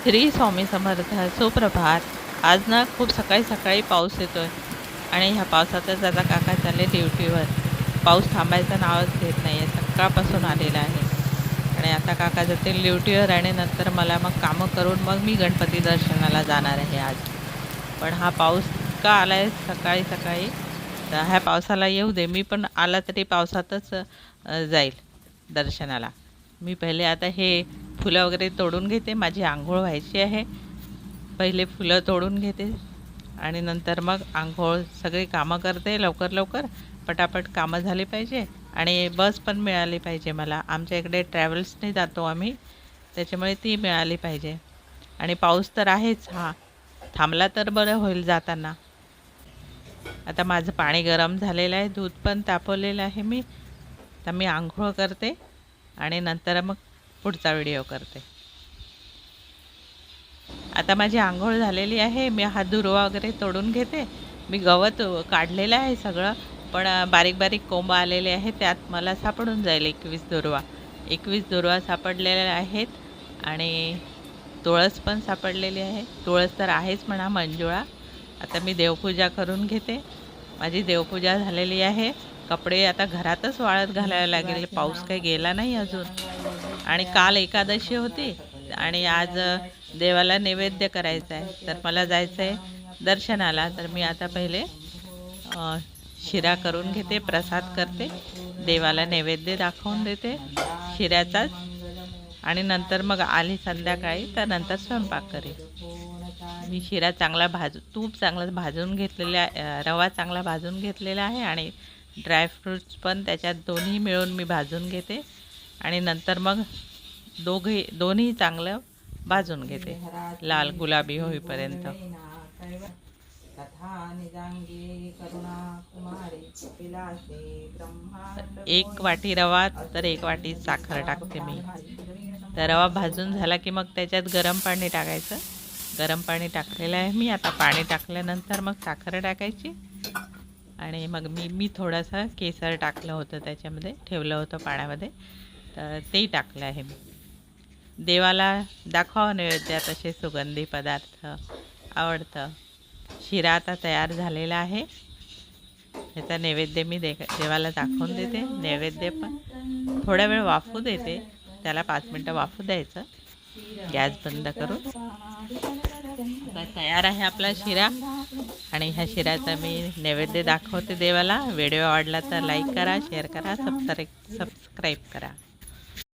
श्री स्वामी समर्थ. सुप्रभात. आज ना खूप सकाळी सकाळी पाऊस येतोय आणि ह्या पावसातच आता काका चालले ड्युटीवर. पाऊस थांबायचं नावच घेत नाही आहे, सकाळपासून आलेला आहे. आणि आता काका जातील ड्युटीवर आणि नंतर मला मग कामं करून मग मी गणपती दर्शनाला जाणार आहे आज. पण हा पाऊस का आला आहे सकाळी सकाळी, तर ह्या पावसाला येऊ दे, मी पण आला तरी पावसातच जाईल दर्शनाला. मी पहिले आता हे फुलं वगैरे तोडून घेते, माझी आंघोळ व्हायची आहे. पहिले फुलं तोडून घेते आणि नंतर मग आंघोळ सगळी कामं करते. लवकर लवकर पटापट कामं झाली पाहिजे आणि बस पण मिळाली पाहिजे मला. आमच्या इकडे ट्रॅव्हल्सने जातो आम्ही, त्याच्यामुळे ती मिळाली पाहिजे. आणि पाऊस तर आहेच, हा थांबला तर बरं होईल जाताना. आता माझं पाणी गरम झालेलं आहे, दूध पण तापवलेलं आहे मी. तर मी आंघोळ करते आणि नंतर मग पुढचा व्हिडिओ करते. आता माझी आंघोळ झालेली आहे. मी हा दुर्वा वगैरे तोडून घेते. मी गवत काढलेलं आहे सगळं, पण बारीक बारीक कोंब आलेले आहेत, त्यात मला सापडून जाईल 21 दुर्वा सापडलेले आहेत. आणि तुळस पण सापडलेली आहे. तुळस तर आहेच म्हणा, मंजुळा. आता मी देवपूजा करून घेते. माझी देवपूजा झालेली आहे. कपडे आता घरातच वाळत घालायला लागेल, पाऊस काही गेला नाही अजून. आणि काल एकादशी होती आणि आज देवाला नैवेद्य करायचा आहे, तर मला जायचं आहे दर्शनाला. तर मी आता पहिले शिरा करून घेते, प्रसाद करते, देवाला नैवेद्य दाखवून देते शिऱ्याचाच. आणि नंतर मग आली संध्याकाळी तर नंतर स्वयंपाक करेल. मी शिरा चांगला तूप चांगलं भाजून घेतलेला, रवा चांगला भाजून घेतलेला आहे आणि ड्रायफ्रूट्स पण त्याच्यात दोन्ही मिळून मी भाजून घेते. आणि नंतर मग दोन्ही चांगलं भाजून घेते लाल गुलाबी होईपर्यंत. एक वाटी रवा तर एक वाटी साखर टाकते मी. तर रवा भाजून झाला की मग त्याच्यात गरम पाणी टाकायचं. गरम पाणी टाकलेलं आहे मी. आता पाणी टाकल्यानंतर मग साखर टाकायची. आणि मग मी थोडंसं केसर टाकलं होतं, त्याच्यामध्ये ठेवलं होतं पाण्यामध्ये, तर तेही टाकलं आहे मी. देवाला दाखवावं नैवेद्यात असे सुगंधी पदार्थ आवडतं. शिरा आता तयार झालेला आहे. ह्याचा नैवेद्य मी देवाला दाखवून देते. नैवेद्य पण थोडा वेळ वाफू देते, त्याला 5 मिनटं वाफू द्यायचं गॅस बंद करून. आता तयार आहे आपला शिरा आणि ह्या शिऱ्याचा मी नैवेद्य दाखवते देवाला. व्हिडिओ आवडला तर लाईक करा, शेअर करा, सबस्क्राईब करा.